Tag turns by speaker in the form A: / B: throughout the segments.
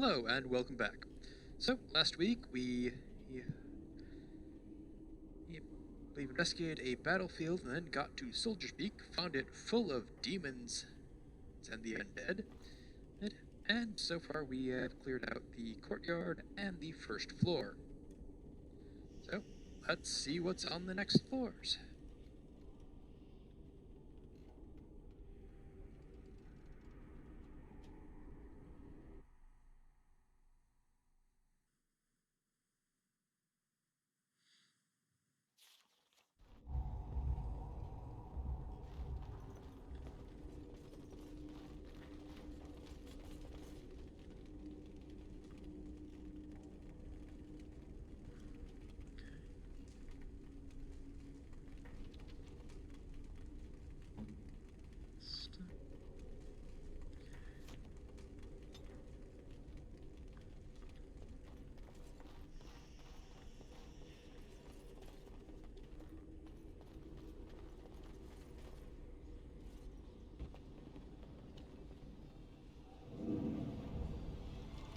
A: Hello and welcome back. So, last week we investigated a battlefield and then got to Soldier's Peak, found it full of demons and the undead, and so far we have cleared out the courtyard and the first floor. So, let's see what's on the next floors.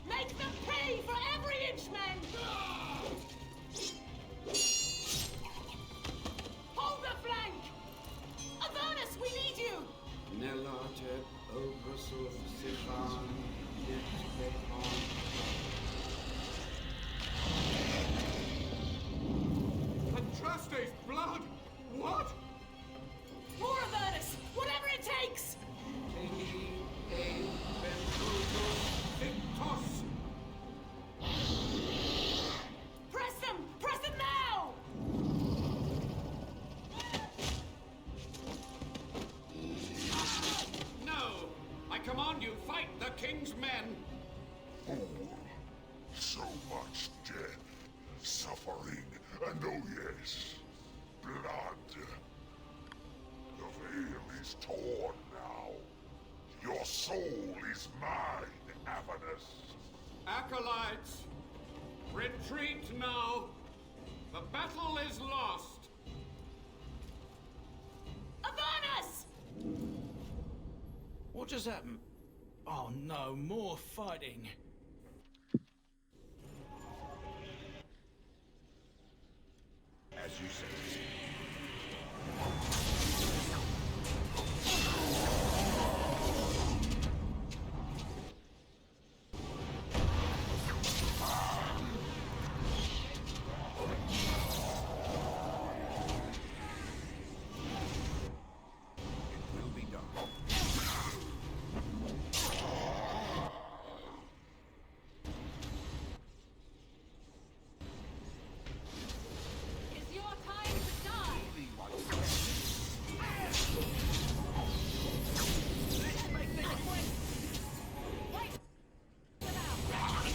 B: Make them pay for every inch, men! Hold the flank! Avernus, we need you!
C: Nelatet, Obrasov, Sifan, Yetpekon.
D: Andraste's blood! What?
B: More Avernus! Whatever it takes!
D: Victos!
B: Press them! Press them now!
D: No! I command you, fight the king's men!
E: So much death, suffering, and oh yes, blood. The veil is torn now. Your soul is mine, Avernus.
D: Acolytes! Retreat now! The battle is lost!
B: Avernus!
F: What just happened? Oh no, more fighting.
E: As you say.
B: It's your time to die! Let's make this quick! Wait! Them out!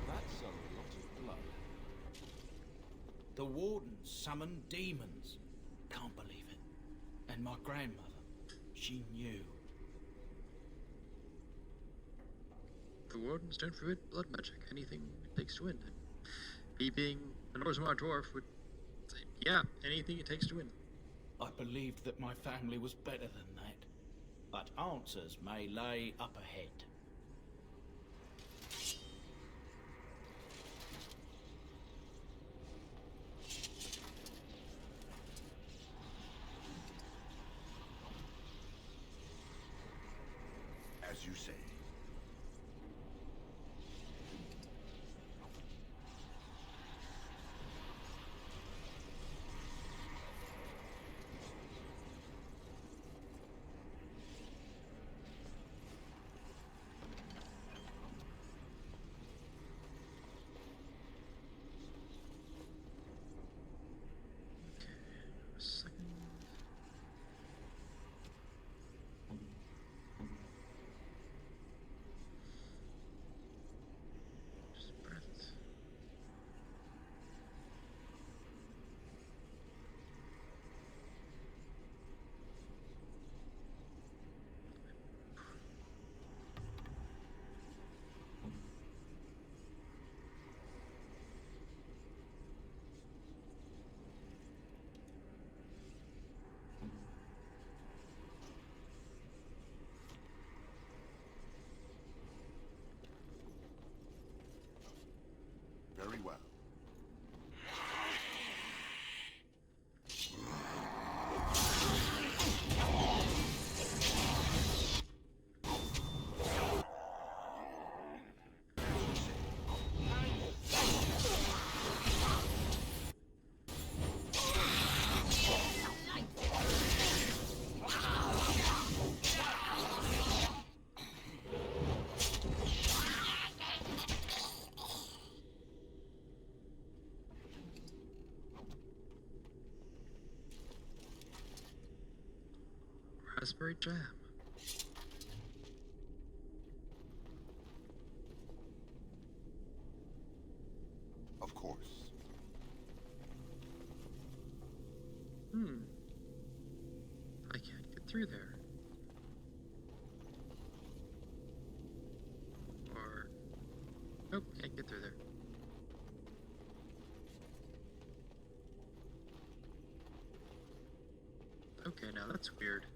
F: That's a lot of blood. The wardens summoned demons. Can't believe it. And my grandmother, she knew.
A: The wardens don't forbid blood magic, anything it takes to win. Me being a Norsmar dwarf would say, yeah, anything it takes to win.
F: I believed that my family was better than that. But answers may lay up ahead.
E: As you say.
A: A second. Just breath.
E: Very well.
A: Raspberry jam.
E: Of course.
A: I can't get through there. Or... Nope, can't get through there. Okay, now that's weird.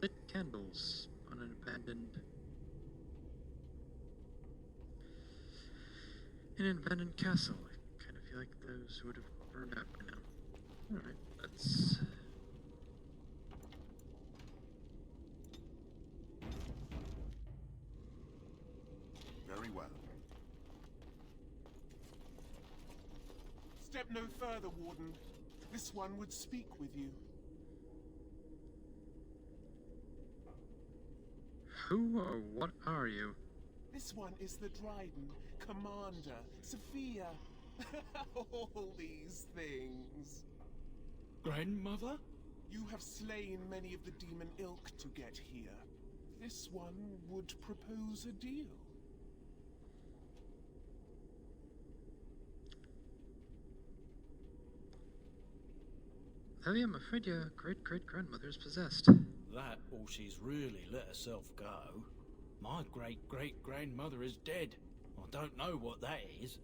A: Lit candles on an abandoned... An abandoned castle. I kind of feel like those would have burned out by now. Alright, let's...
E: Very well.
G: Step no further, Warden. This one would speak with you.
A: Who or what are you?
G: This one is the Dryden, Commander, Sophia. All these things.
F: Grandmother?
G: You have slain many of the demon ilk to get here. This one would propose a deal.
A: Heavy, I'm afraid your great-great-grandmother is possessed.
F: That or she's really let herself go. My great-great-grandmother is dead. I don't know what that is.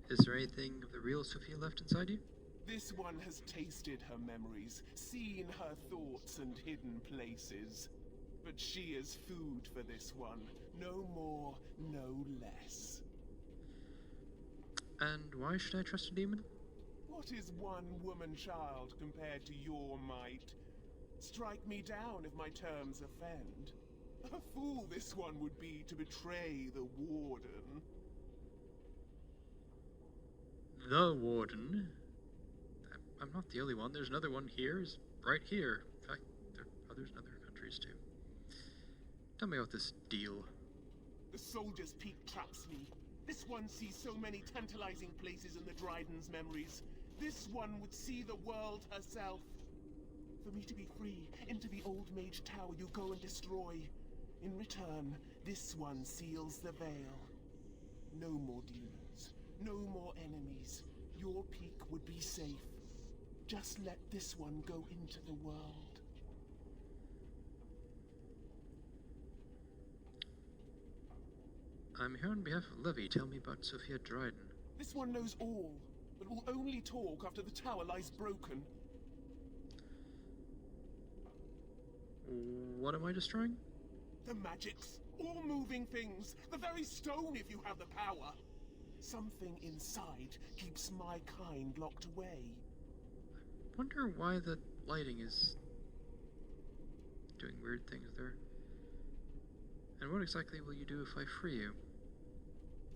A: Is there anything of the real Sophia left inside you?
G: This one has tasted her memories, seen her thoughts and hidden places. But she is food for this one. No more, no less.
A: And why should I trust a demon?
G: What is one woman-child compared to your might? Strike me down if my terms offend. A fool this one would be to betray the Warden.
A: The Warden? I'm not the only one. There's another one here. He's right here. In fact, there are others in other countries too. Tell me about this deal.
G: The Soldier's Peak traps me. This one sees so many tantalizing places in the Dryden's memories. This one would see the world herself. For me to be free, into the Old Mage Tower you go and destroy. In return, this one seals the veil. No more demons, no more enemies. Your peak would be safe. Just let this one go into the world.
A: I'm here on behalf of Levy. Tell me about Sophia Dryden.
G: This one knows all, but will only talk after the tower lies broken.
A: What am I destroying?
G: The magics, all moving things, the very stone if you have the power. Something inside keeps my kind locked away.
A: Wonder why the lighting is doing weird things there. And what exactly will you do if I free you?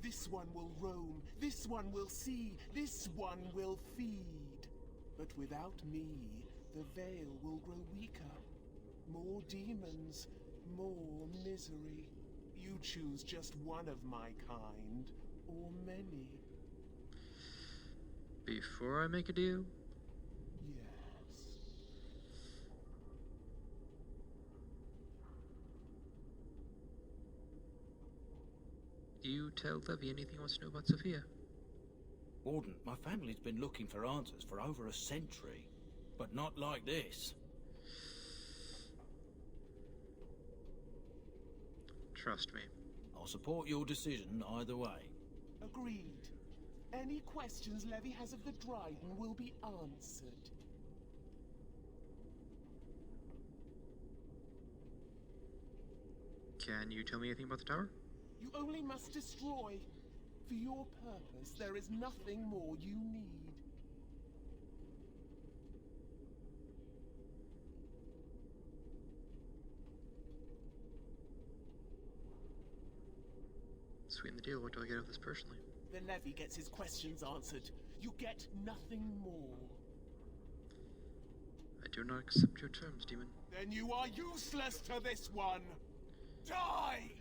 G: This one will roam, this one will see, this one will feed. But without me, the veil will grow weaker. More demons, more misery. You choose just one of my kind, or many.
A: Before I make a deal?
G: Yes.
A: Do you tell Levy anything he wants to know about Sophia?
F: Warden, my family's been looking for answers for over a century, but not like this.
A: Trust me.
F: I'll support your decision either way.
G: Agreed. Any questions Levy has of the Dryden will be answered.
A: Can you tell me anything about the tower?
G: You only must destroy. For your purpose, there is nothing more you need.
A: Sweeten the deal. What do I get out of this personally?
G: The Levy gets his questions answered. You get nothing more.
A: I do not accept your terms, demon.
G: Then you are useless to this one. Die!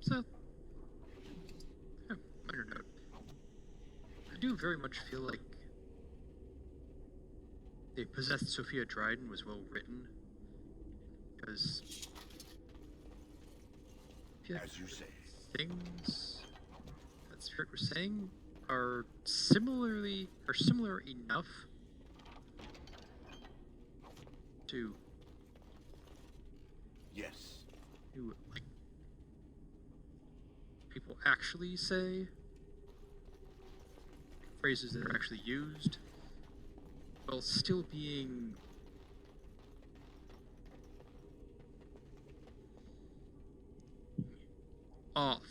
A: So, minor note. I do very much feel like the Possessed Sophia Dryden was well written, because
E: As you say.
A: things that Spirit was saying are similar enough to
E: Yes.
A: like people actually say, phrases that are actually used, while still being off.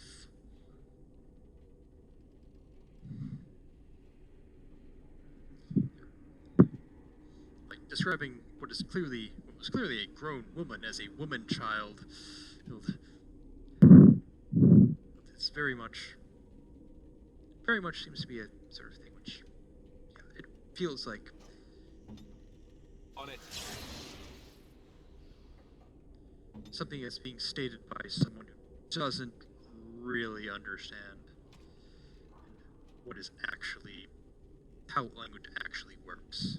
A: Like describing what was clearly a grown woman as a woman child. It's very much seems to be a sort of thing which, yeah, it feels like
D: On it.
A: something that's being stated by someone who doesn't really understand what is actually, how language actually works.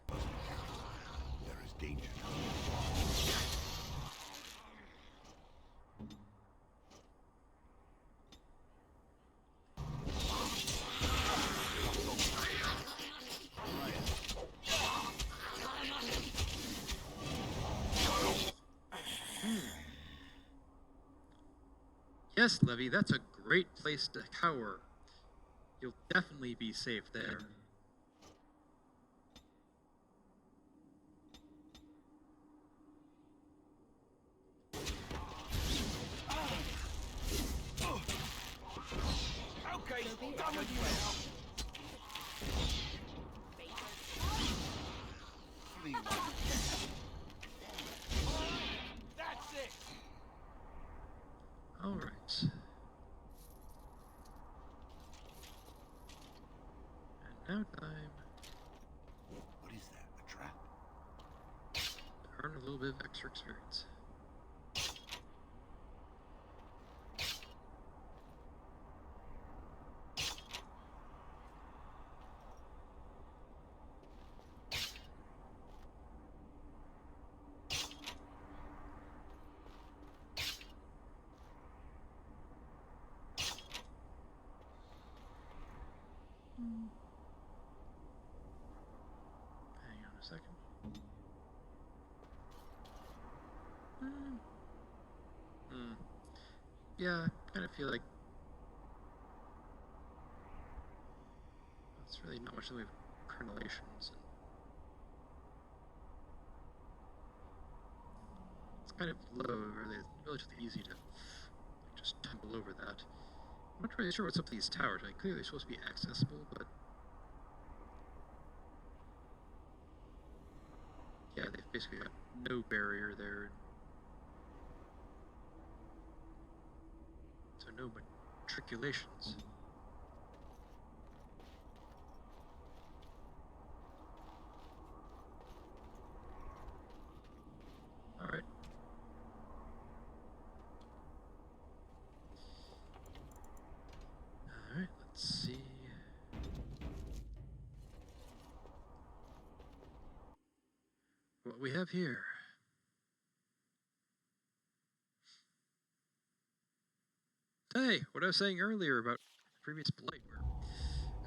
E: There is danger.
A: Yes, Levy, that's a great place to cower. You'll definitely be safe there.
G: Okay, done with you now.
E: me while you
G: That's it!
A: Alright. And now time
E: What is that? A trap?
A: to earn a little bit of extra experience. Hang on a second. Yeah, I kind of feel like it's really not much in the way of crenellations. It's kind of low, really, relatively easy to just tumble over that. I'm not really sure what's up with these towers. Like, clearly they're supposed to be accessible, but yeah, they've basically got no barrier there. So no matriculations. Alright. Alright, let's see. What we have here. Hey, what I was saying earlier about the previous blight, where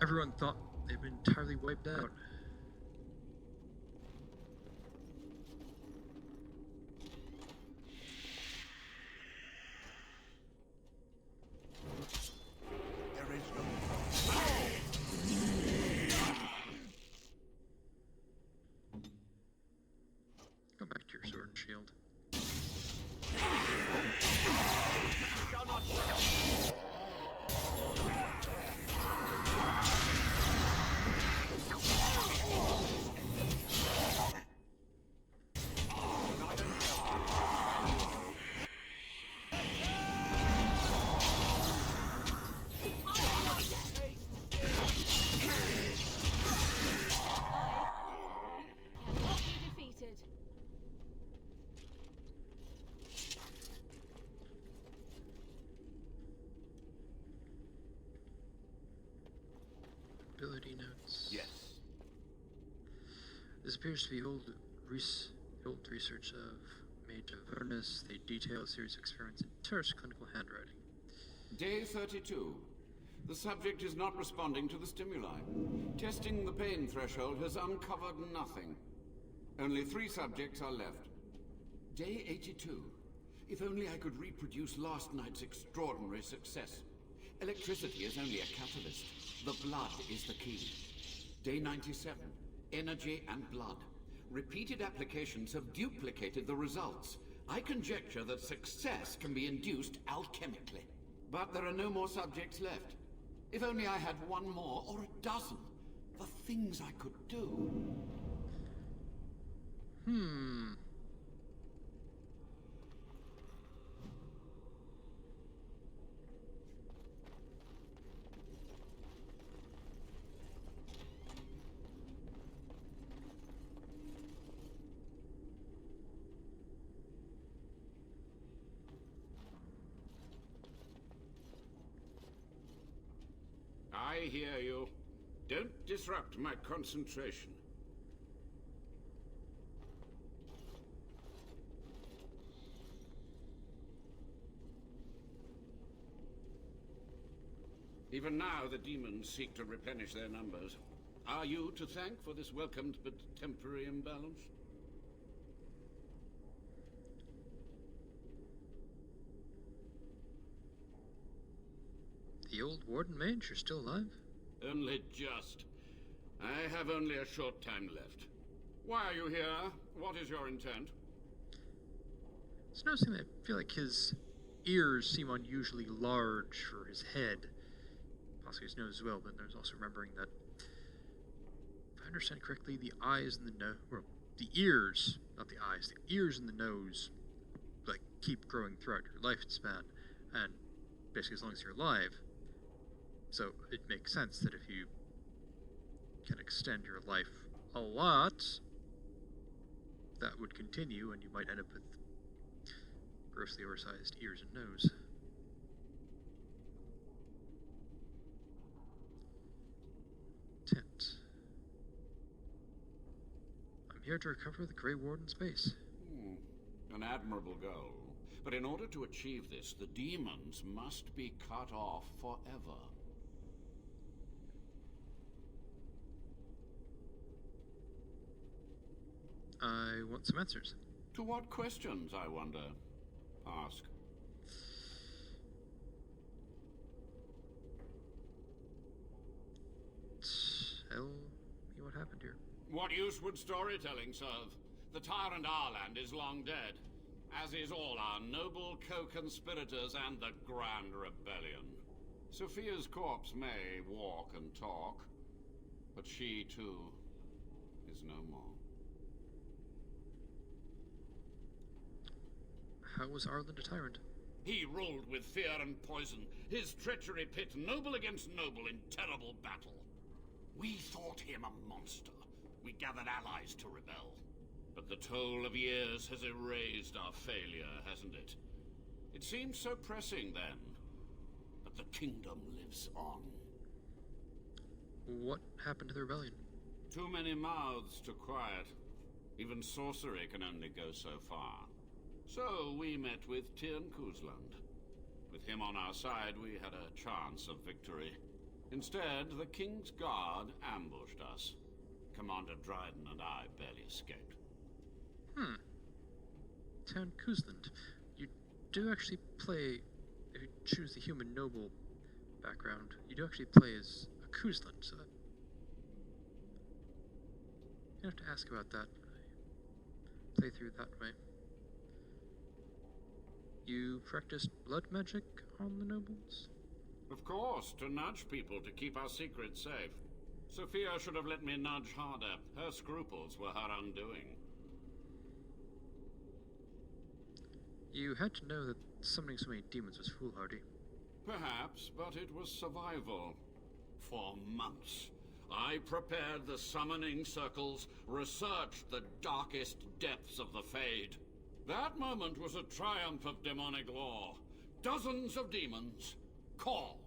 A: everyone thought they'd been entirely wiped out.
E: There is no
A: Go back to your sword and shield.
B: Cannot be defeated.
A: Ability notes.
E: Yes.
A: This appears to be old research of Mage Avernus. They detail a series of experiments in terse clinical handwriting.
D: Day 32. The subject is not responding to the stimuli. Testing the pain threshold has uncovered nothing. Only 3 subjects are left. Day 82. If only I could reproduce last night's extraordinary success. Electricity is only a catalyst. The blood is the key. Day 97. Energy and blood. Repeated applications have duplicated the results. I conjecture that success can be induced alchemically. But there are no more subjects left. If only I had 1 more, or a dozen. The things I could do. I hear you. Don't disrupt my concentration. Even now, the demons seek to replenish their numbers. Are you to thank for this welcomed but temporary imbalance?
A: The old Warden Mage, you're still alive?
D: Only just. I have only a short time left. Why are you here? What is your intent?
A: It's noticing that I feel like his ears seem unusually large for his head. Possibly his nose as well, but there's also remembering that, if I understand correctly, the eyes and the nose, well, the ears, not the eyes, the ears and the nose, like, keep growing throughout your lifespan, and basically as long as you're alive. So it makes sense that if you can extend your life a lot, that would continue, and you might end up with grossly oversized ears and nose. Tent. I'm here to recover the Grey Warden's base.
D: An admirable goal. But in order to achieve this, the demons must be cut off forever.
A: I want some answers.
D: To what questions, I wonder? Ask.
A: Tell me what happened here.
D: What use would storytelling serve? The tyrant Arland is long dead, as is all our noble co-conspirators and the Grand Rebellion. Sophia's corpse may walk and talk, but she, too, is no more.
A: How was Arland a tyrant?
D: He ruled with fear and poison, his treachery pit noble against noble in terrible battle. We thought him a monster. We gathered allies to rebel. But the toll of years has erased our failure, hasn't it? It seemed so pressing then. But the kingdom lives on.
A: What happened to the rebellion?
D: Too many mouths to quiet. Even sorcery can only go so far. So we met with Tirn Kuzland. With him on our side, we had a chance of victory. Instead, the King's Guard ambushed us. Commander Dryden and I barely escaped.
A: Tirn Kuzland. You do actually play, if you choose the human noble background, you do actually play as a Kuzland, so that... You have to ask about that. I play through that way. You practiced blood magic on the nobles?
D: Of course, to nudge people to keep our secrets safe. Sophia should have let me nudge harder. Her scruples were her undoing.
A: You had to know that summoning so many demons was foolhardy.
D: Perhaps, but it was survival. For months, I prepared the summoning circles, researched the darkest depths of the Fade. That moment was a triumph of demonic law. Dozens of demons, called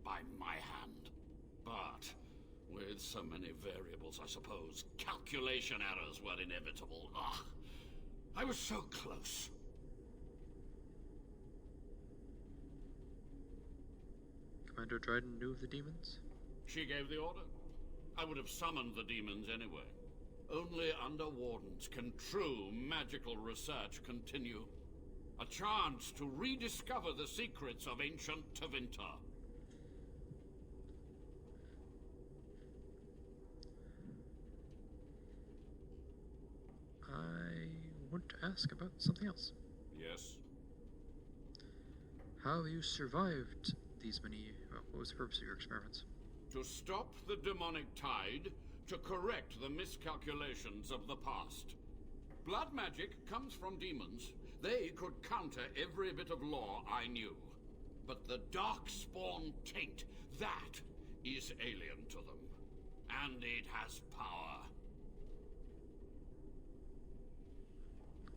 D: by my hand. But, with so many variables, I suppose, calculation errors were inevitable. Ugh. I was so close.
A: Commander Dryden knew of the demons?
D: She gave the order. I would have summoned the demons anyway. Only under Wardens can true magical research continue. A chance to rediscover the secrets of ancient Tevinter.
A: I want to ask about something else.
D: Yes?
A: How have you survived these many... Well, what was the purpose of your experiments?
D: To stop the demonic tide, to correct the miscalculations of the past. Blood magic comes from demons. They could counter every bit of law I knew. But the Darkspawn taint, that is alien to them. And it has power.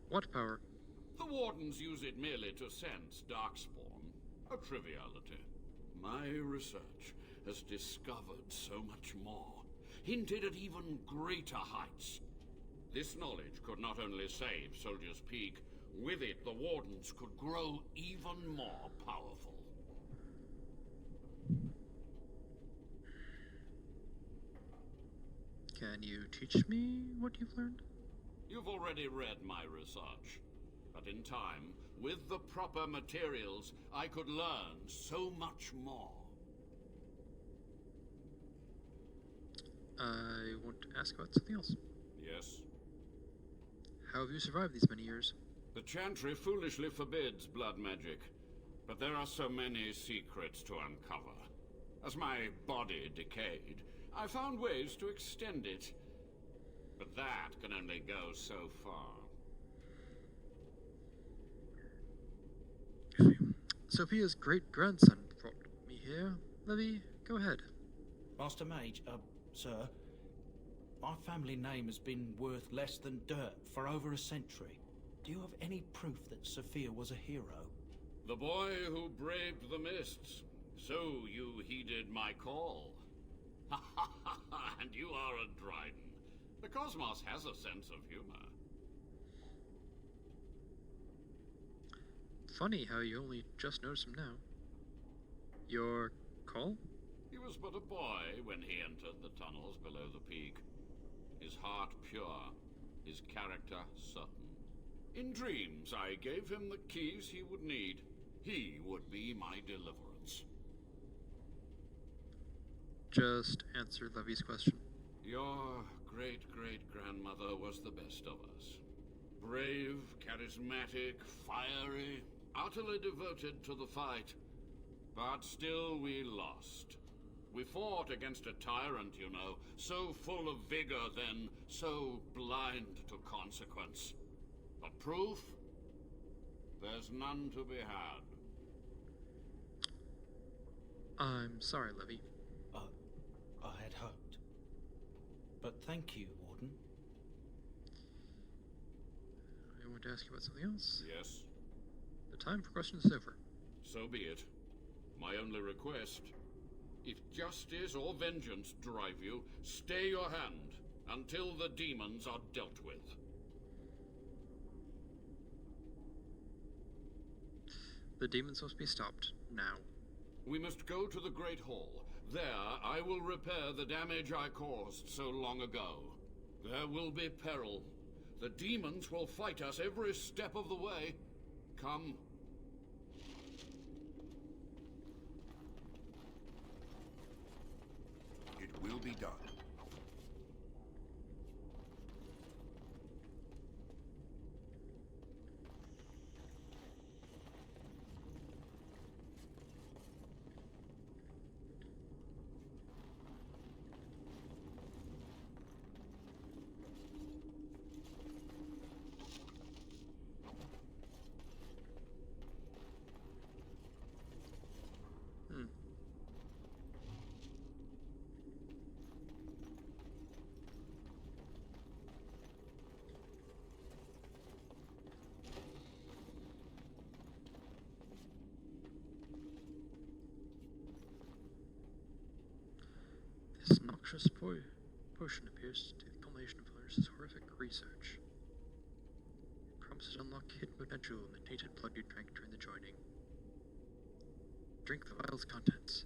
A: What power?
D: The Wardens use it merely to sense Darkspawn. A triviality. My research has discovered so much more. Hinted at even greater heights. This knowledge could not only save Soldier's Peak, with it the Wardens could grow even more powerful.
A: Can you teach me what you've learned?
D: You've already read my research. But in time, with the proper materials, I could learn so much more.
A: I want to ask about something else.
D: Yes?
A: How have you survived these many years?
D: The Chantry foolishly forbids blood magic, but there are so many secrets to uncover. As my body decayed, I found ways to extend it. But that can only go so far.
A: Sophia's great-grandson brought me here. Levy, go ahead.
F: Master Mage, sir, my family name has been worth less than dirt for over a century. Do you have any proof that Sophia was a hero?
D: The boy who braved the mists. So you heeded my call. And you are a Dryden. The cosmos has a sense of humor.
A: Funny how you only just noticed him now. Your call?
D: He was but a boy when he entered the tunnels below the peak. His heart pure, his character certain. In dreams, I gave him the keys he would need. He would be my deliverance.
A: Just answer Levy's question.
D: Your great-great-grandmother was the best of us. Brave, charismatic, fiery, utterly devoted to the fight. But still we lost. We fought against a tyrant, you know, so full of vigor then, so blind to consequence. But proof? There's none to be had.
A: I'm sorry, Levy.
F: I had hoped. But thank you, Warden.
A: I want to ask you about something else.
D: Yes?
A: The time for questions is over.
D: So be it. My only request, if justice or vengeance drive you, stay your hand until the demons are dealt with.
A: The demons must be stopped now.
D: We must go to the Great Hall. There, I will repair the damage I caused so long ago. There will be peril. The demons will fight us every step of the way. Come.
E: It will be done.
A: This noxious potion appears to be the culmination of Hilarious' horrific research. It promises to unlock hidden potential in the tainted blood you drank during the joining. Drink the vial's contents.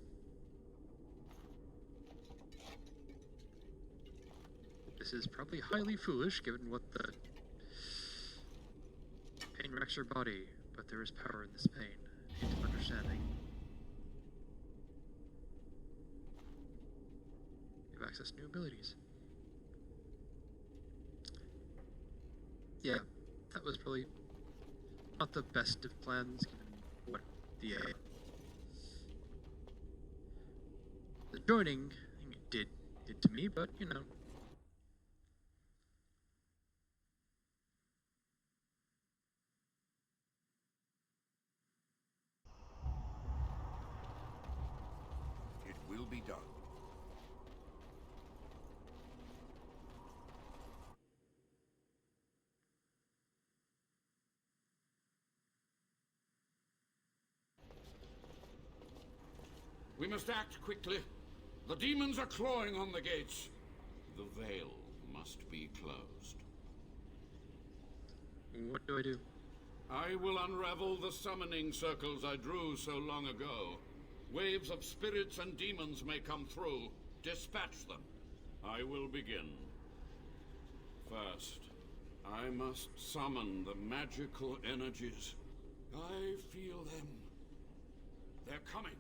A: This is probably highly foolish given what the pain wrecks your body, but there is power in this pain, a hint of understanding. You have access to new abilities. Yeah, that was probably not the best of plans given what the joining did to me, but you know.
E: It will be done.
D: We must act quickly. The demons are clawing on the gates. The veil must be closed.
A: What do I do?
D: I will unravel the summoning circles I drew so long ago. Waves of spirits and demons may come through. Dispatch them. I will begin. First, I must summon the magical energies. I feel them. They're coming.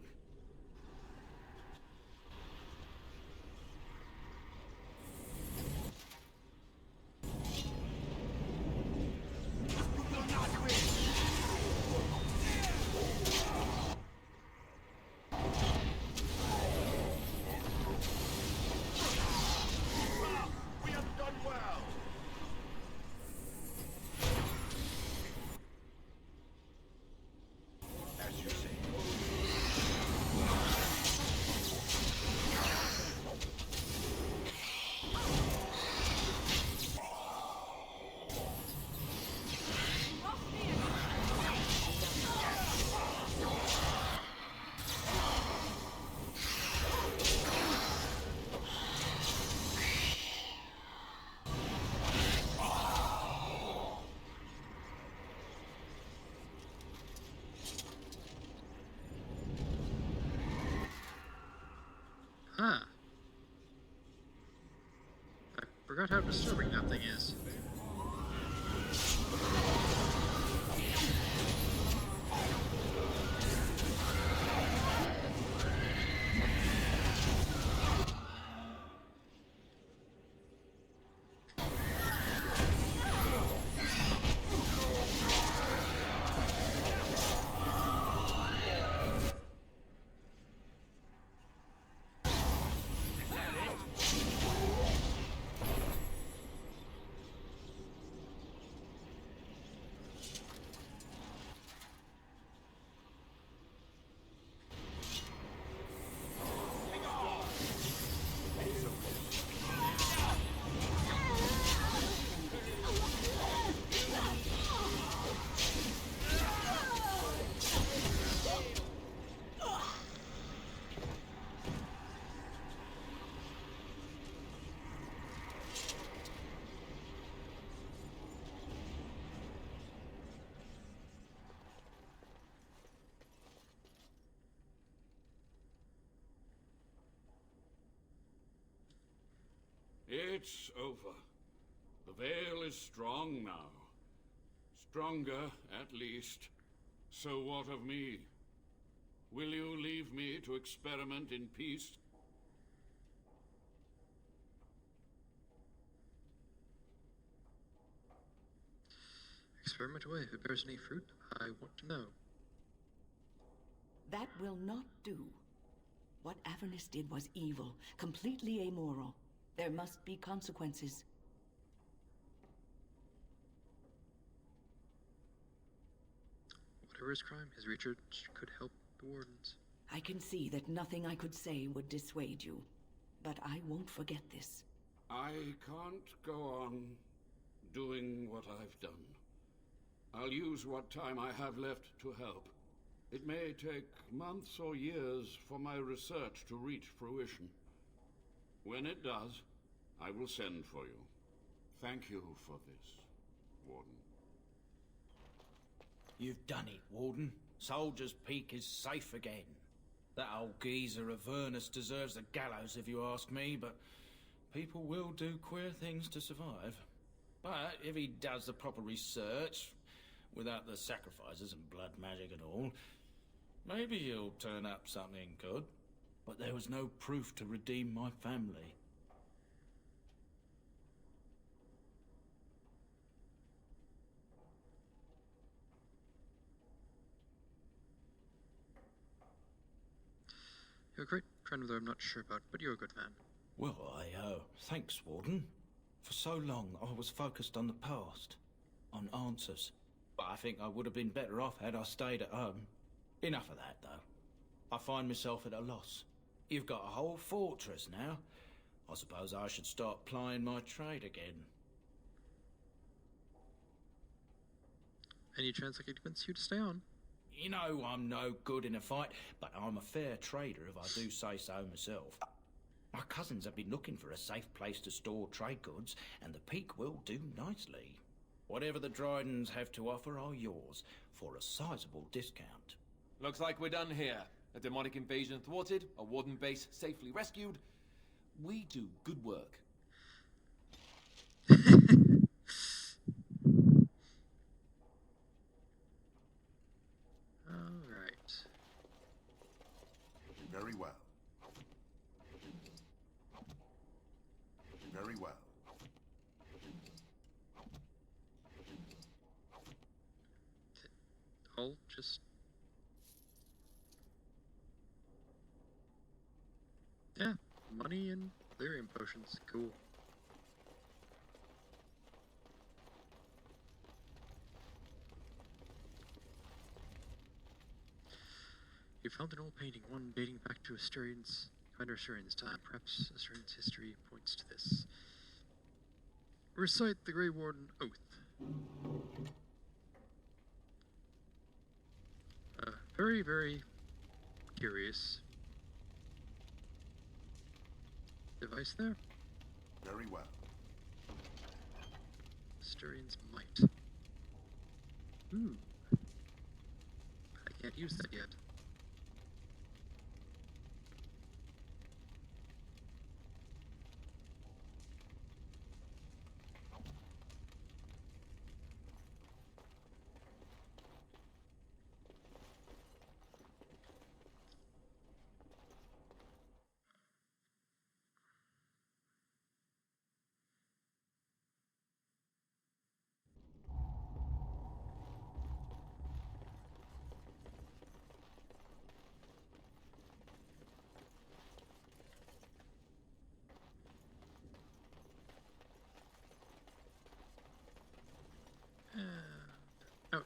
E: We have done well.
A: Ah. I forgot how disturbing that thing is.
D: It's over. The veil is strong now. Stronger, at least. So what of me? Will you leave me to experiment in peace?
A: Experiment away. If it bears any fruit, I want to know.
H: That will not do. What Avernus did was evil, completely amoral. There must be consequences.
A: Whatever his crime, his research could help the Wardens.
H: I can see that nothing I could say would dissuade you. But I won't forget this.
D: I can't go on doing what I've done. I'll use what time I have left to help. It may take months or years for my research to reach fruition. When it does, I will send for you. Thank you for this, Warden.
F: You've done it, Warden. Soldier's Peak is safe again. That old geezer Avernus deserves the gallows if you ask me, but people will do queer things to survive. But if he does the proper research, without the sacrifices and blood magic and all, maybe he'll turn up something good. But there was no proof to redeem my family.
A: You're a great grandmother I'm not sure about, but you're a good man.
F: Well, thanks, Warden. For so long, I was focused on the past, on answers. But I think I would have been better off had I stayed at home. Enough of that, though. I find myself at a loss. You've got a whole fortress now. I suppose I should start plying my trade again.
A: Any chance I could convince you to stay on?
F: You know I'm no good in a fight, but I'm a fair trader if I do say so myself. My cousins have been looking for a safe place to store trade goods, and the Peak will do nicely. Whatever the Drydens have to offer are yours, for a sizable discount.
I: Looks like we're done here. A demonic invasion thwarted, a Warden base safely rescued. We do good work.
A: Alright.
E: Very well. Very well.
A: I'll just... Yeah, money and lyrium potions. Cool. You found an old painting, one dating back to Commander Asturian's time. Perhaps Asturian's history points to this. Recite the Grey Warden Oath. Very, very curious device there.
E: Very well.
A: Asturian's Might. Ooh. I can't use that yet.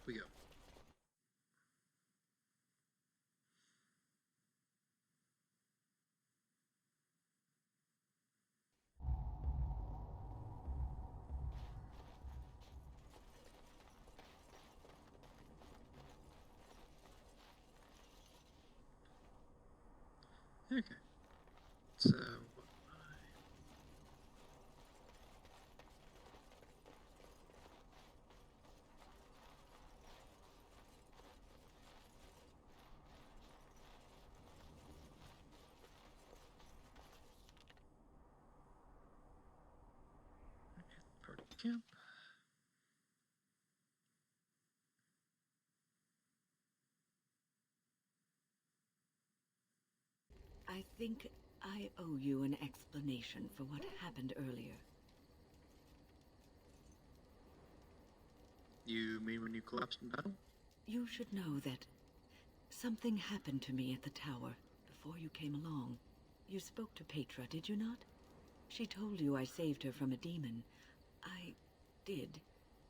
A: we go. Okay. So, party camp.
H: I think I owe you an explanation for what happened earlier.
A: You mean when you collapsed in battle?
H: You should know that something happened to me at the tower before you came along. You spoke to Petra, did you not? She told you I saved her from a demon. I did,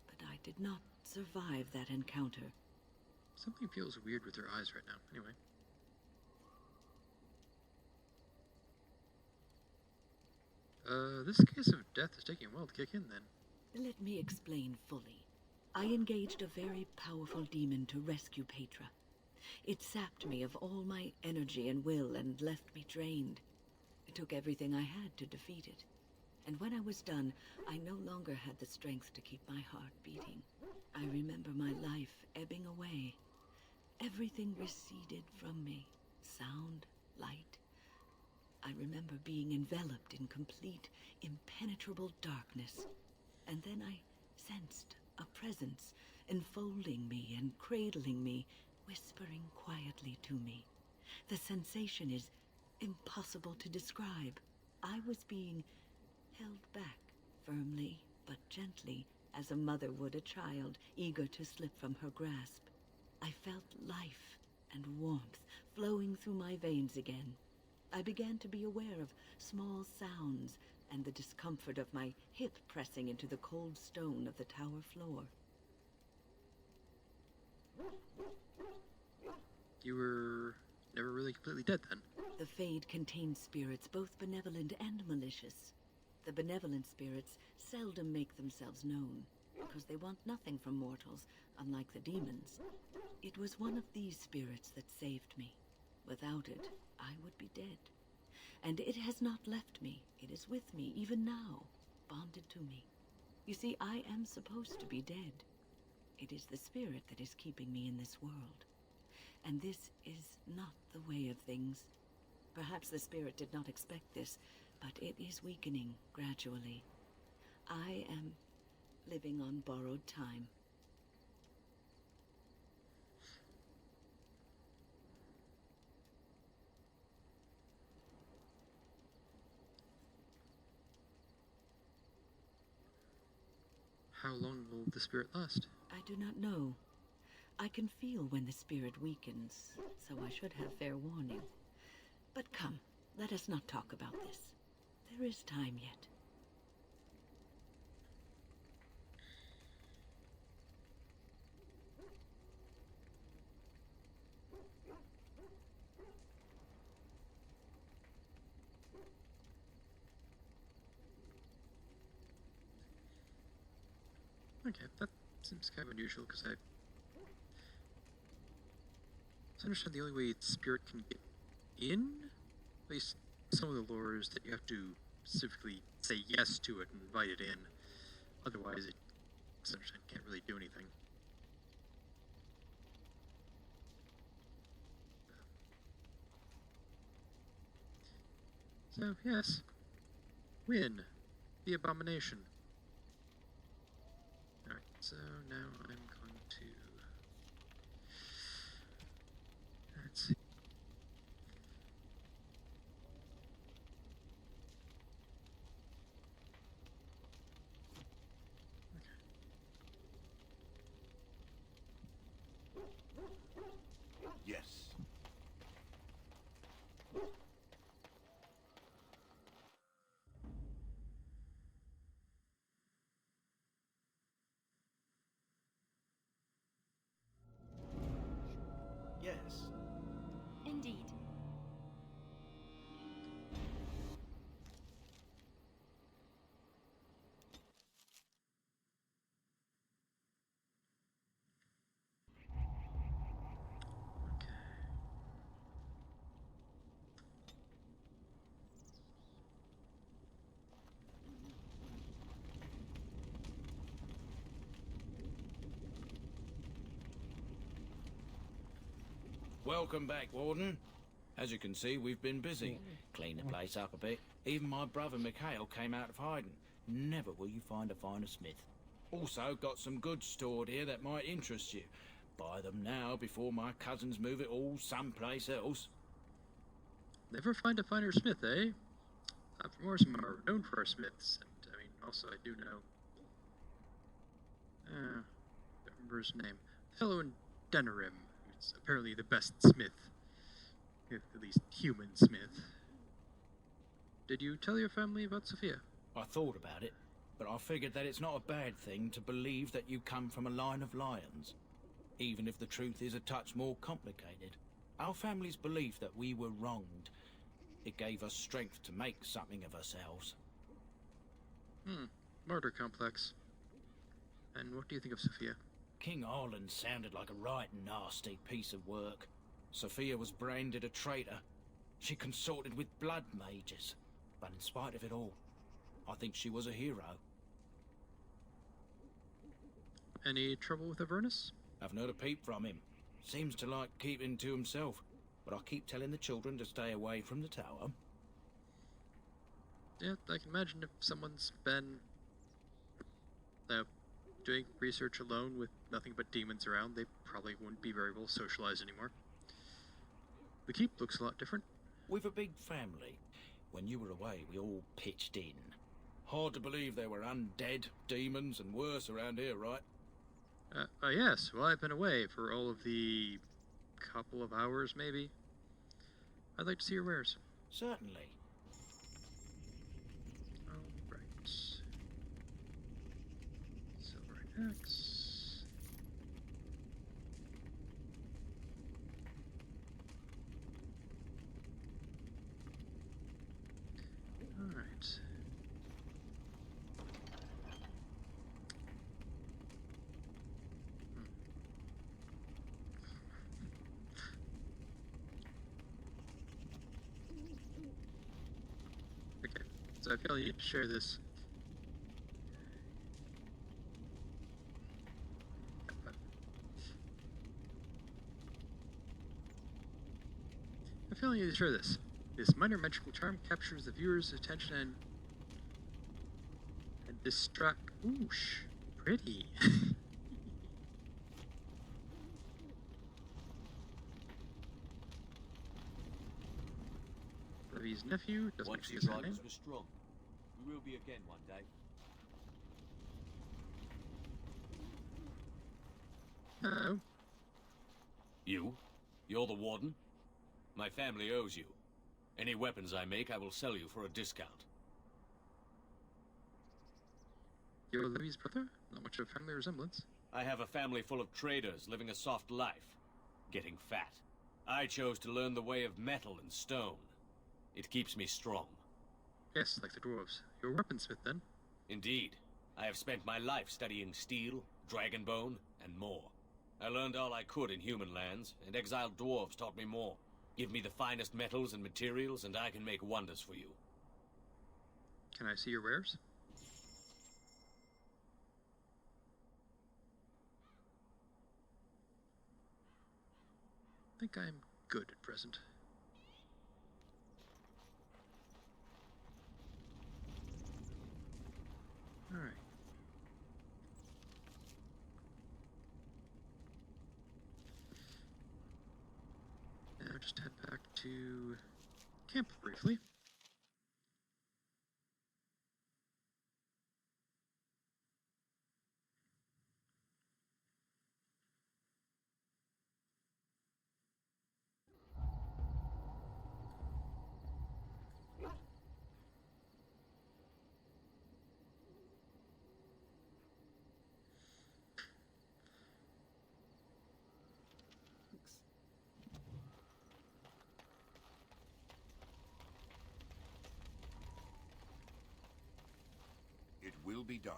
H: but I did not survive that encounter.
A: Something feels weird with her eyes right now. Anyway. This case of death is taking a while to kick in, then.
H: Let me explain fully. I engaged a very powerful demon to rescue Petra. It sapped me of all my energy and will and left me drained. It took everything I had to defeat it. And when I was done, I no longer had the strength to keep my heart beating. I remember my life ebbing away. Everything receded from me. Sound, light. I remember being enveloped in complete, impenetrable darkness. And then I sensed a presence enfolding me and cradling me, whispering quietly to me. The sensation is impossible to describe. I was being held back, firmly but gently, as a mother would a child eager to slip from her grasp. I felt life and warmth flowing through my veins again. I began to be aware of small sounds and the discomfort of my hip pressing into the cold stone of the tower floor.
A: You were never really completely dead then?
H: The Fade contains spirits both benevolent and malicious. The benevolent spirits seldom make themselves known, because they want nothing from mortals, unlike the demons. It was one of these spirits that saved me. Without it, I would be dead. And it has not left me. It is with me, even now, bonded to me. You see, I am supposed to be dead. It is the spirit that is keeping me in this world. And this is not the way of things. Perhaps the spirit did not expect this, but it is weakening gradually. I am living on borrowed time.
A: How long will the spirit last?
H: I do not know. I can feel when the spirit weakens, so I should have fair warning. But come, let us not talk about this. There is time yet.
A: Okay, that seems kind of unusual, because I understand the only way spirit can get in, at least some of the lore, is that you have to specifically say yes to it and invite it in. Otherwise, it, as I understand, can't really do anything. So, yes. Win. The abomination. Alright, so now I'm going to... Let's see.
E: Yes.
F: Welcome back, Warden. As you can see, we've been busy. Cleaned the place up a bit. Even my brother Mikhail came out of hiding. Never will you find a finer smith. Also, got some goods stored here that might interest you. Buy them now before my cousins move it all someplace else.
A: Never find a finer smith, eh? Morrison are known for our smiths, and I mean, also I do know. Don't remember his name. A fellow in Denerim, who's apparently the best smith. At least human smith. Did you tell your family about Sophia?
F: I thought about it, but I figured that it's not a bad thing to believe that you come from a line of lions. Even if the truth is a touch more complicated. Our family's belief that we were wronged. It gave us strength to make something of ourselves.
A: Martyr complex. And what do you think of Sophia?
F: King Arlen sounded like a right nasty piece of work. Sophia was branded a traitor. She consorted with blood mages. But in spite of it all, I think she was a hero.
A: Any trouble with Avernus?
F: I've not a peep from him. Seems to like keeping to himself. But I keep telling the children to stay away from the tower.
A: Yeah, I can imagine if someone's been doing research alone with nothing but demons around, they probably wouldn't be very well socialized anymore. The keep looks a lot different.
F: We've a big family. When you were away, we all pitched in. Hard to believe there were undead, demons, and worse around here, right?
A: Yes. Well, I've been away for all of the couple of hours, maybe. I'd like to see your wares.
F: Certainly.
A: Alright. Silver axe. Alright. Okay, so I feel you need to share this. I feel you need to share this. This minor magical charm captures the viewer's attention and distract. Oosh, pretty. Levy's nephew doesn't
I: Once
A: actually
I: you
A: use that
I: tried
A: name.
I: us, we're strong. We will be again one day.
A: Hello.
J: You're the warden? My family owes you. Any weapons I make, I will sell you for a discount.
A: You're Levy's brother? Not much of a family resemblance.
J: I have a family full of traders living a soft life, getting fat. I chose to learn the way of metal and stone. It keeps me strong.
A: Yes, like the dwarves. You're a weaponsmith, then?
J: Indeed. I have spent my life studying steel, dragonbone, and more. I learned all I could in human lands, and exiled dwarves taught me more. Give me the finest metals and materials, and I can make wonders for you.
A: Can I see your wares? I think I'm good at present. Alright. Now just head back to camp briefly.
E: It will be done.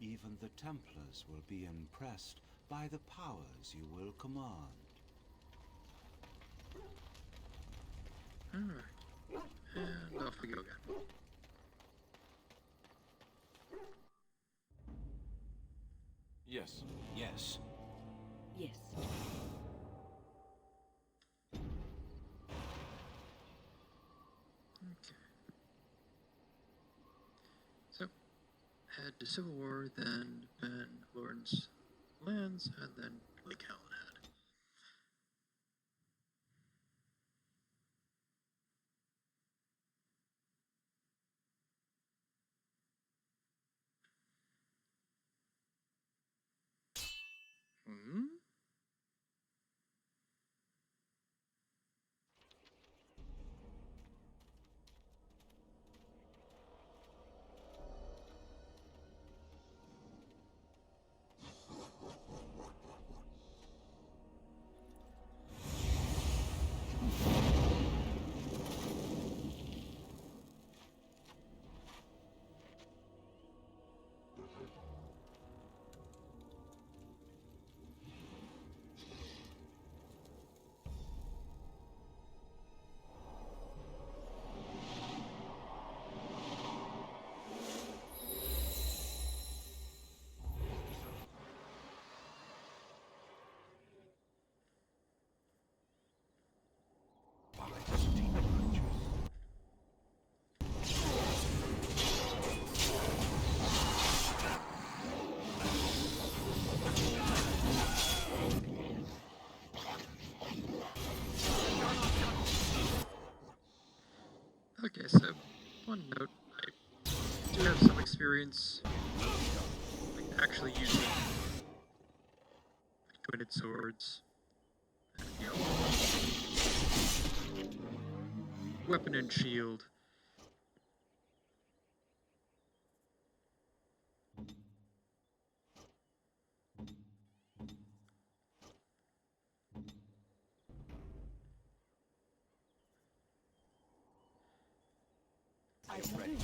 C: even the Templars will be impressed by the powers you will command.
A: Alright. And off we go again.
I: Yes.
C: Yes.
H: Yes.
A: Okay. So, head to Civil War, then Ben Lawrence lands, and then Lake Helen head. Hmm? Okay, so one note, I do have some experience like actually using twin-edged swords and, weapon and shield.
B: I am ready.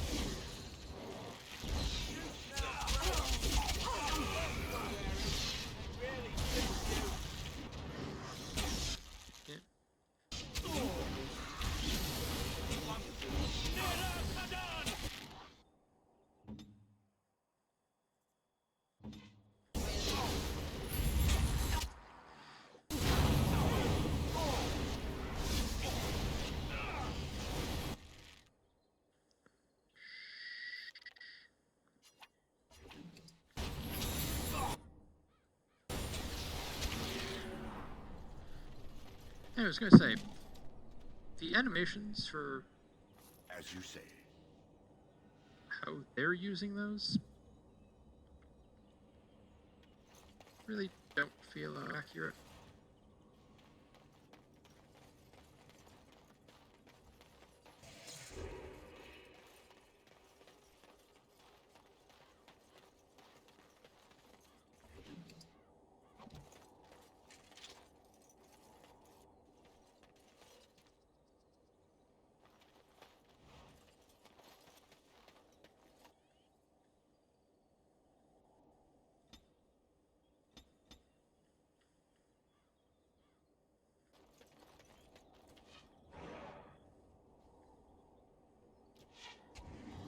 B: I was gonna say, the animations for
E: As you say.
A: how they're using those really don't feel accurate.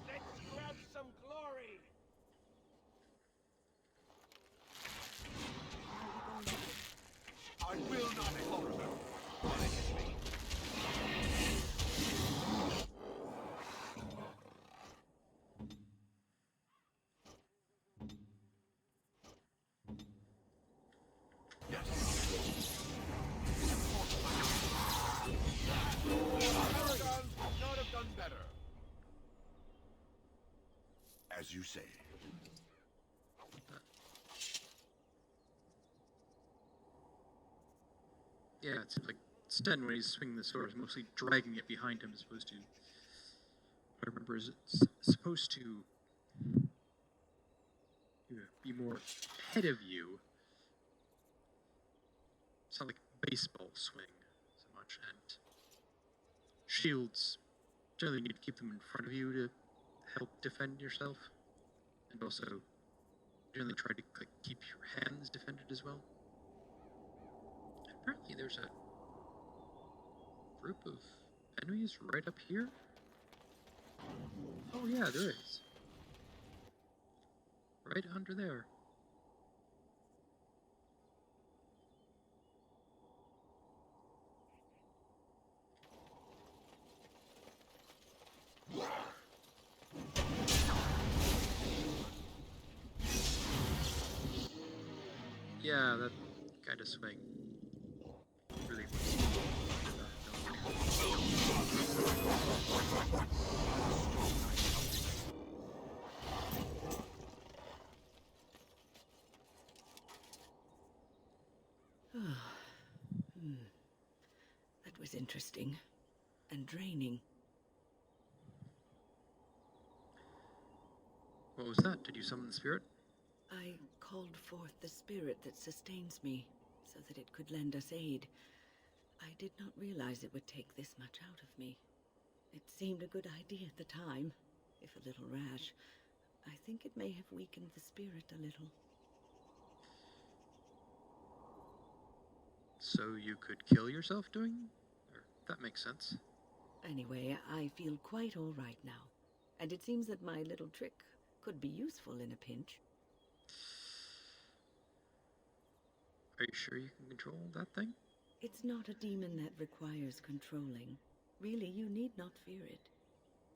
G: Let's grab some glory!
E: I will not tolerate. Not have done better. As you say.
A: Yeah, it seems like Sten, when he's swinging the sword, is mostly dragging it behind him as opposed to. What I remember is it's supposed to be more ahead of you. It's not like a baseball swing so much, and shields generally need to keep them in front of you to help defend yourself, and also
B: generally try to like keep your hands defended as well. Apparently there's a group of enemies right up here. Oh yeah, there is. Right under there. Yeah, that kind of swing really was.
H: That was interesting and draining.
B: What was that? Did you summon the spirit?
H: I called forth the spirit that sustains me, so that it could lend us aid. I did not realize it would take this much out of me. It seemed a good idea at the time, if a little rash. I think it may have weakened the spirit a little.
B: So you could kill yourself doing? Or, that makes sense.
H: Anyway, I feel quite all right now. And it seems that my little trick could be useful in a pinch.
B: Are you sure you can control that thing?
H: It's not a demon that requires controlling. Really, you need not fear it.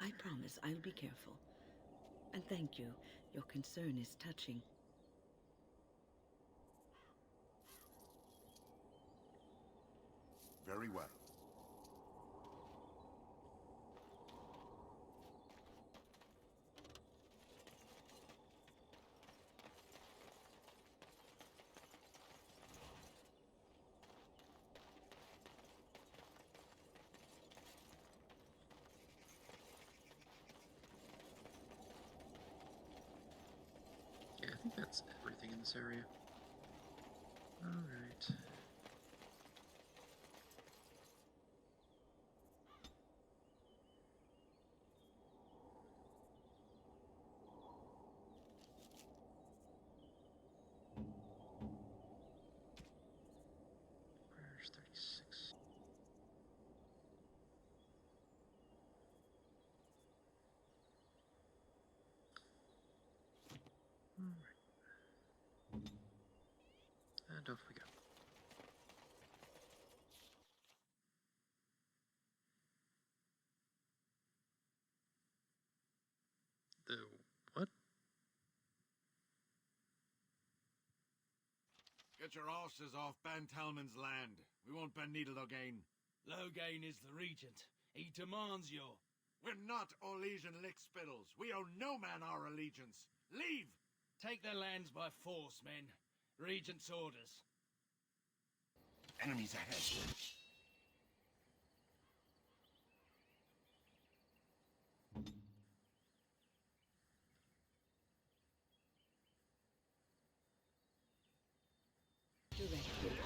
H: I promise I'll be careful. And thank you. Your concern is touching.
E: Very well.
B: Yeah, I think that's everything in this area. Alright. Where's 36? Alright. And off we go. The what?
K: Get your horses off Ben Talman's land. We won't Ben Needle again.
F: Loghain is the regent. He demands your...
K: We're not Orlesian lickspittles. We owe no man our allegiance. Leave!
F: Take their lands by force, men. Regent's orders.
E: Enemies ahead.
H: Directed.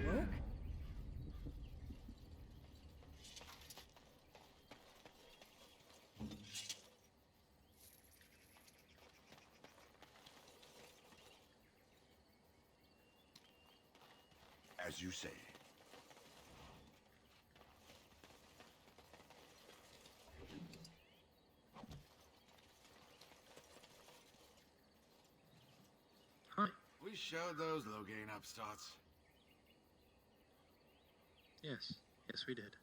H: Work?
E: As you say.
B: Hi.
K: We showed those Loghain upstarts.
B: Yes. Yes, we did.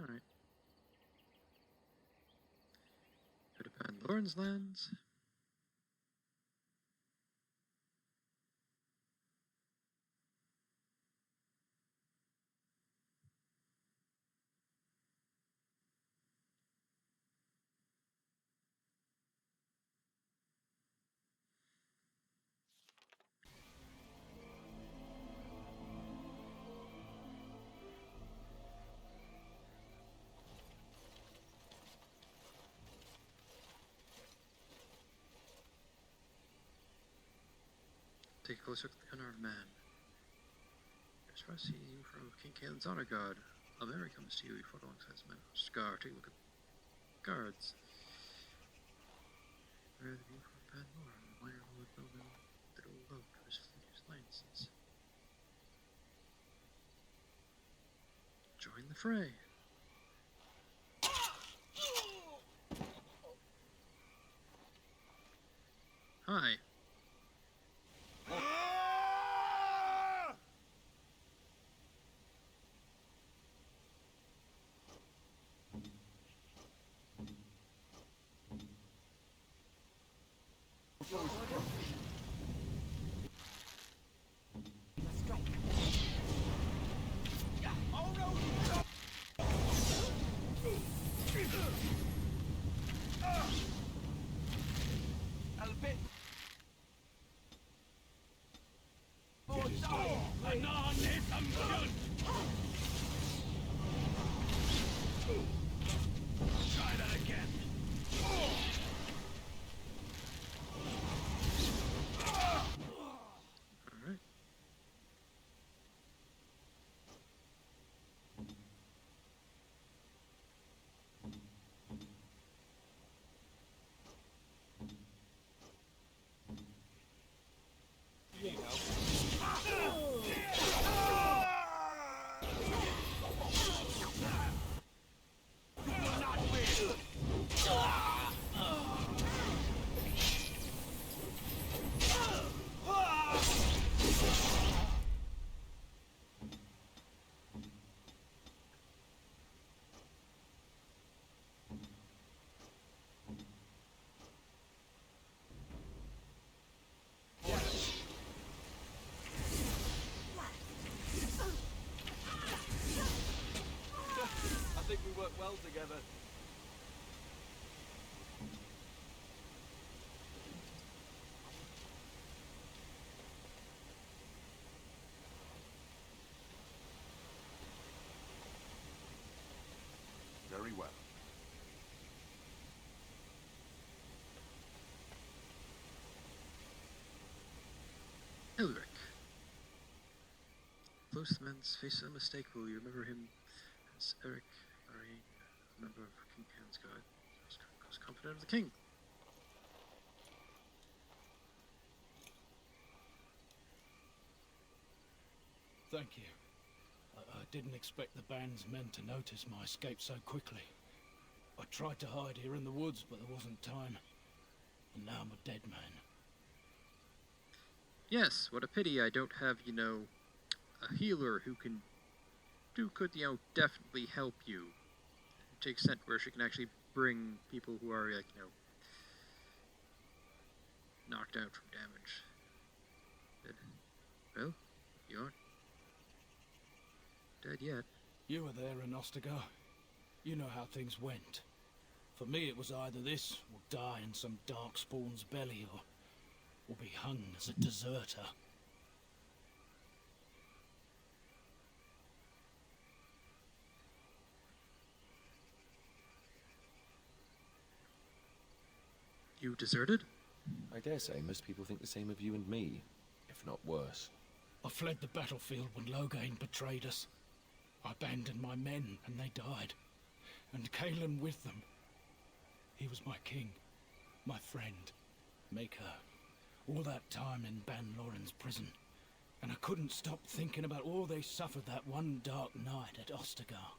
B: Alright. Go to Van Loren's lands. Take a close look at the unarmed man. As far as see you from King Caelan's honor guard. A Mary comes to you, you fought alongside some men. Scar, take a look at the guards. Where are the view from Van Loren? The minor lord Belvin that old love covers his alliances. Join the fray. Hi.
I: I think we work well together.
E: Very well.
B: Elric. Close men's face unmistakable. You remember him as Eric Marine, a member of King Caelan's guard. Was confident of the king.
F: Thank you. I didn't expect the band's men to notice my escape so quickly. I tried to hide here in the woods, but there wasn't time. And now I'm a dead man.
B: Yes, what a pity I don't have, a healer who could, definitely help you. To the extent where she can actually bring people who are, knocked out from damage. Well, you aren't dead yet.
F: You were there in Ostagar. You know how things went. For me, it was either this, or die in some darkspawn's belly, or be hung as a deserter.
B: You deserted?
L: I dare say most people think the same of you and me, if not worse.
F: I fled the battlefield when Loghain betrayed us. I abandoned my men, and they died. And Caelan with them. He was my king, my friend, maker. All that time in Ban Loren's prison. And I couldn't stop thinking about all they suffered that one dark night at Ostagar.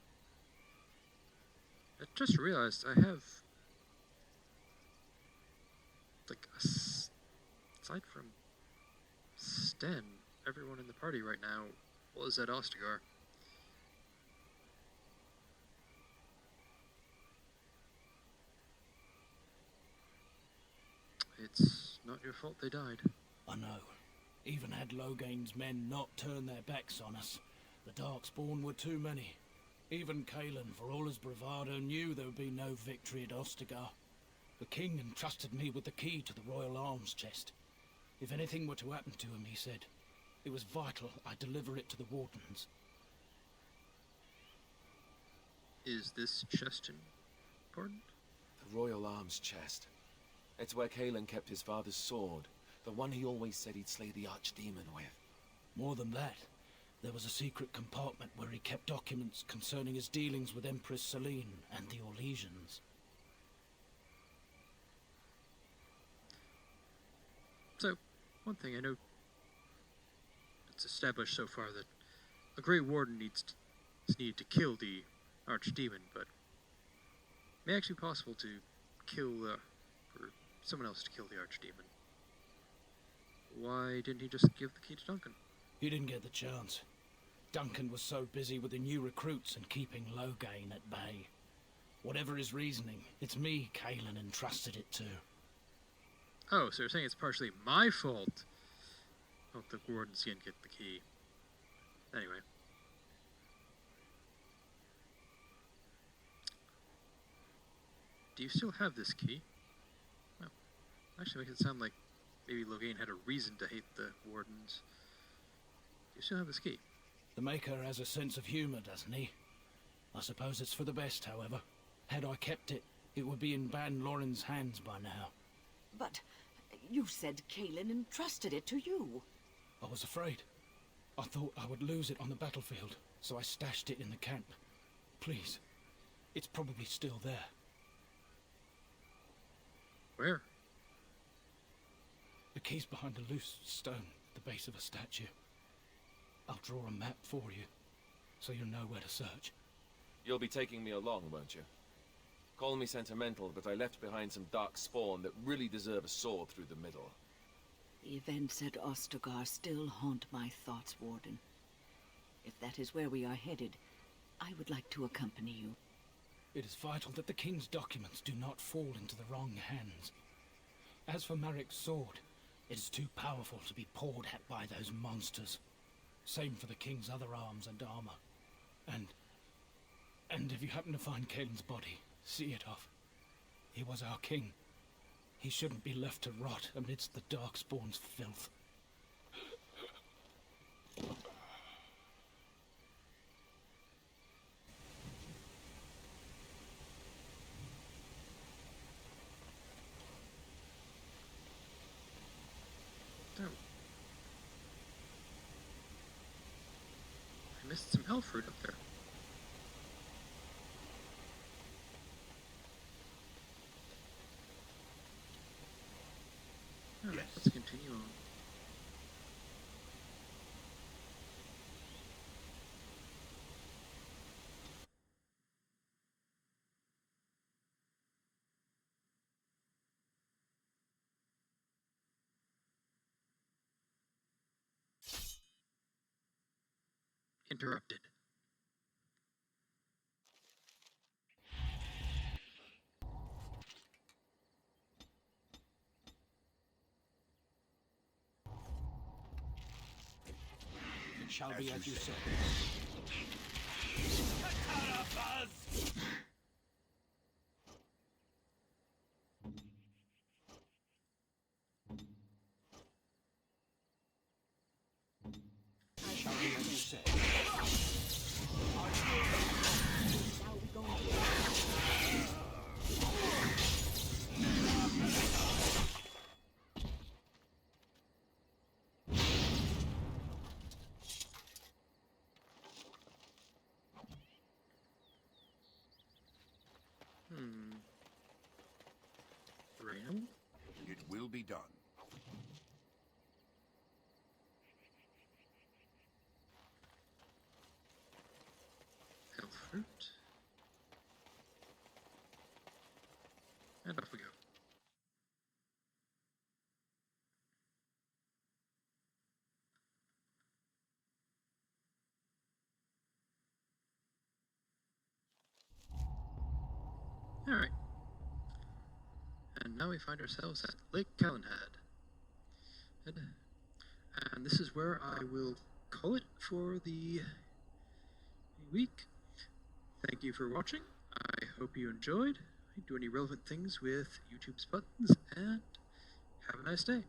B: I just realized I have... aside from Sten, everyone in the party right now was at Ostagar. it's not your fault they died.
F: I know. Even had Logain's men not turned their backs on us, the Darkspawn were too many. Even Kalen, for all his bravado, knew there would be no victory at Ostagar. The king entrusted me with the key to the royal arms chest. If anything were to happen to him, he said, it was vital I deliver it to the wardens.
B: Is this chest important?
L: The royal arms chest. It's where Kalen kept his father's sword. The one he always said he'd slay the archdemon with.
F: More than that, there was a secret compartment where he kept documents concerning his dealings with Empress Celine and the Orlesians.
B: So, one thing I know, it's established so far that a Grey Warden is needed to kill the archdemon, but it may actually be possible to kill, for someone else to kill the archdemon. Why didn't he just give the key to Duncan?
F: He didn't get the chance. Duncan was so busy with the new recruits and keeping Logain at bay. Whatever his reasoning, it's me Kalen entrusted it to.
B: Oh, so you're saying it's partially my fault? Hope the Wardens didn't get the key. Anyway. Do you still have this key? Well, actually makes it sound like maybe Logain had a reason to hate the Wardens. Do you still have this key?
F: The Maker has a sense of humor, doesn't he? I suppose it's for the best, however. Had I kept it, it would be in Ban Loren's hands by now.
H: But you said Kalen entrusted it to you.
F: I was afraid. I thought I would lose it on the battlefield, so I stashed it in the camp. Please, it's probably still there.
B: Where?
F: The key's behind a loose stone at the base of a statue. I'll draw a map for you, so you'll know where to search.
L: You'll be taking me along, won't you? Call me sentimental, but I left behind some dark spawn that really deserve a sword through the middle.
H: The events at Ostagar still haunt my thoughts, Warden. If that is where we are headed, I would like to accompany you.
F: It is vital that the king's documents do not fall into the wrong hands. As for Marik's sword, it is too powerful to be pawed at by those monsters. Same for the king's other arms and armor. And if you happen to find Kalen's body, see it off. He was our king. He shouldn't be left to rot amidst the Darkspawn's filth.
B: Oh. I missed some hell fruit up there. Alright, let's continue on. Interrupted.
C: It shall be as you say. Shall be as you say.
B: Ram?
E: It will be done.
B: Hell fruit. And off we go. Alright. And now we find ourselves at Lake Callanhead. And this is where I will call it for the week. Thank you for watching. I hope you enjoyed. Do any relevant things with YouTube's buttons, and have a nice day.